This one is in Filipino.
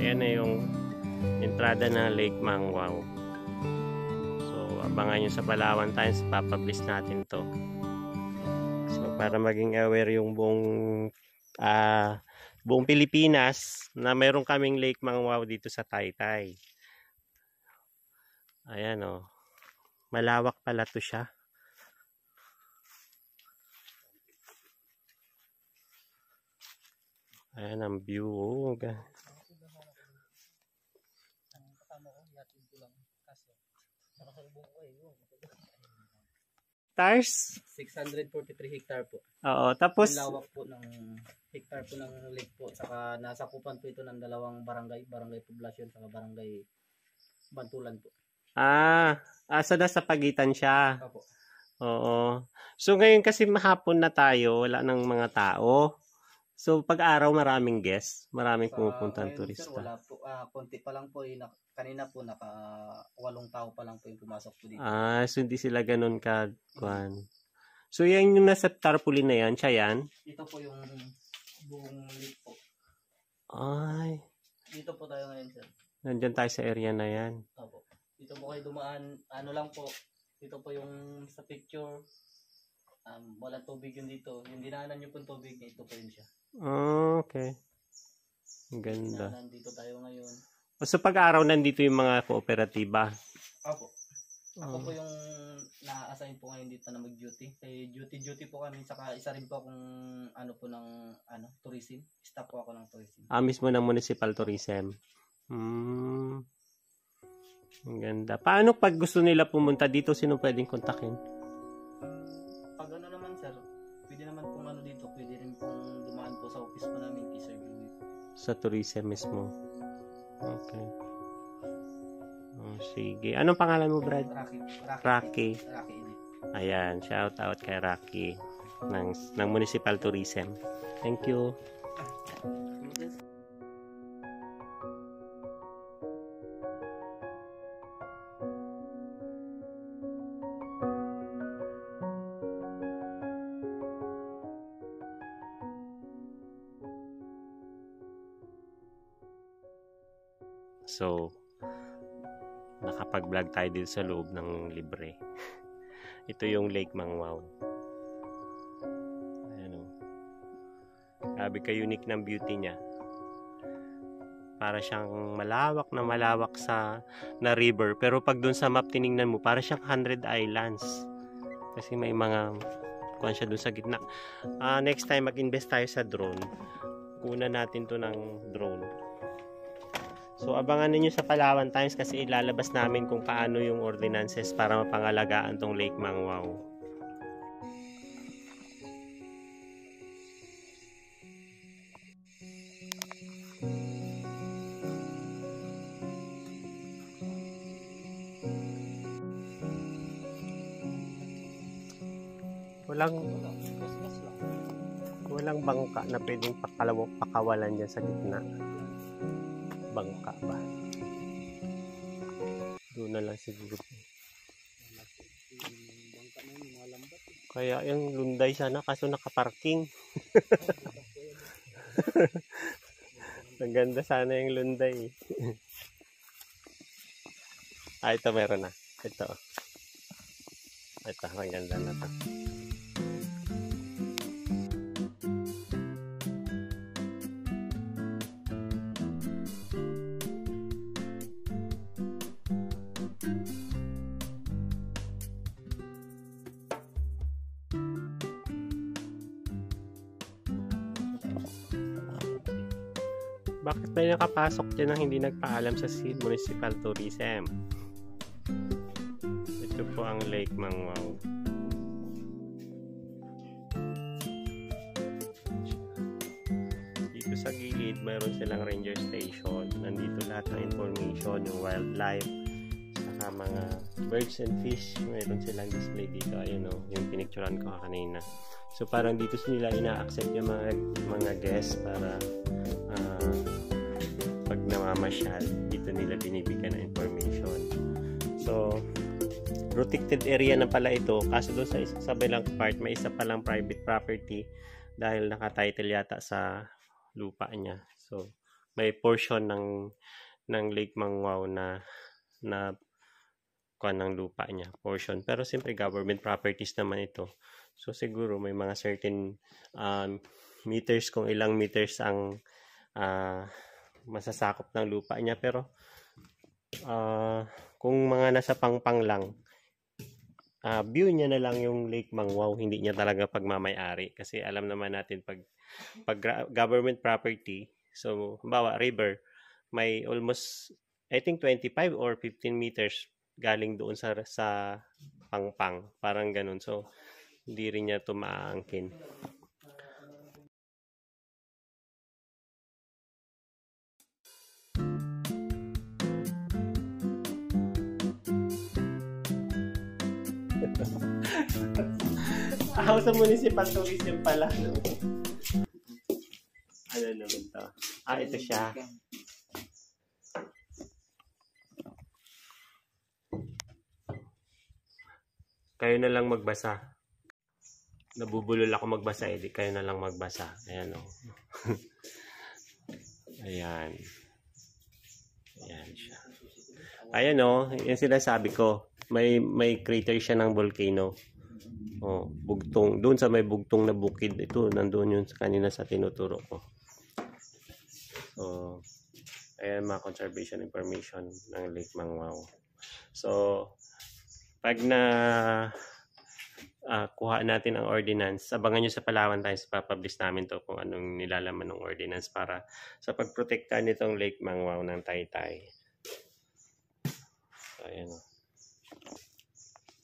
ayan na yung entrada ng Lake Mangwaw. So, abangan nyo sa Palawan Times, papublish natin to. So, para maging aware yung buong Pilipinas na meron kaming Lake Mangwaw dito sa Taytay. Ayan o. Malawak pala to siya. Ayan ang view. Oh, hectares? 643 hectare po. Oo, tapos ang lawak po ng hectare po ng lake po. Saka nasakupan po ito ng dalawang barangay, barangay Poblacion saka barangay Bantulan po. So nasa pagitan siya. Opo. Oo. So ngayon kasi mahapon na tayo, wala nang mga tao. So pag araw maraming guests, maraming pumupuntang turista. Sir, wala po, konti pa lang po, kanina po naka 8 tao pa lang po yung pumasok po dito. So hindi sila ganun ka-kuan. So yan yung nasa tarpaulin na yan, siya yan? Ito po yung buong lake po. Ay. Dito po tayo ngayon, sir. Nandyan tayo sa area na yan. Opo. Dito po kayo dumaan, ano lang po, dito po yung sa picture, wala tubig yun dito. Yung dinaanan nyo po tubig, ito po yun siya. Okay. Ang ganda. Nandito tayo ngayon. So pag-araw nandito yung mga kooperatiba? Opo. Ako po yung na-assign po ngayon dito na mag-duty. Kaya duty po kami. Saka isa rin po akong tourism. Staff po ako ng tourism. Mismo ng municipal tourism. Ang ganda. Paano pag gusto nila pumunta dito, sino pwedeng kontakin? Pag ano naman, sir, pwede naman pong dito. Pwede rin pong dumaan po sa office po namin kay Sir Joey. Sa tourism mismo. Okay. Sige. Anong pangalan mo, Brad? Rocky. Ayan. Shout out kay Rocky ng Municipal Tourism. Thank you. So, nakapag-vlog tayo dito sa loob ng libre. Ito yung Lake Mangwaw. Ayan o. Grabe ka-unique ng beauty niya. Para siyang malawak na river. Pero pag dun sa map tiningnan mo, para siyang 100 islands. Kasi may mga kuwan siya dun sa gitna. Next time mag-invest tayo sa drone. Kunan natin to ng drone. So, abangan ninyo sa Palawan Times kasi ilalabas namin kung paano yung ordinances para mapangalagaan tong Lake Mangwaw. Walang bangka na pwedeng pakawalan dyan sa gitna. Bangka ba? Doon na lang siguro. Kaya yung lunday sana kaso nakaparking. Ang ganda sana yung lunday. Ito meron na. Ito, ang ganda na to. Bakit may nakapasok dyan ang hindi nagpaalam sa Municipal Tourism? Ito po ang Lake Mangwaw. Dito sa gilid, mayroon silang ranger station. Nandito lahat ng information, yung wildlife, saka mga birds and fish. Mayroon silang display dito. Ayun o, yung pinicturean ko kanina. So parang dito nila ina-accept yung mga guests para pag namamasyal, dito nila binibigyan ng information. So, protected area na pala ito. Kaso doon sa bilang part, may isa palang private property dahil naka-title yata sa lupa niya. So, may portion ng Lake Mangwao na kuha ng lupa niya, portion. Pero siyempre government properties naman ito. So siguro may mga certain meters, kung ilang meters ang masasakop ng lupa niya. Pero kung mga nasa pangpang lang, view niya na lang yung Lake Mangwao, hindi niya talaga pagmamay-ari. Kasi alam naman natin pag government property, so bawa river, may almost I think 25 or 15 meters galing doon sa pangpang, parang ganun. So hindi rin niya ito maaangkin. Sa municipal tourism pala. Ano naman to? Ito siya. Kayo na lang magbasa. Nabubulol ako magbasa, di kayo na lang magbasa. Ayan o. Ayan. Ayan siya. Ayan o, yung sinasabi ko. May crater siya ng volcano. Oh, bugtong. Doon sa may bugtong na bukid. Ito, nandoon yun kanina sa tinuturo ko. So, ayan mga conservation information ng Lake Mangwao. So, pag na kuha natin ang ordinance, abangan nyo sa Palawan Times, papublish namin to kung anong nilalaman ng ordinance para sa pagprotekta nitong Lake Mangwao ng Taytay. So, ayan o.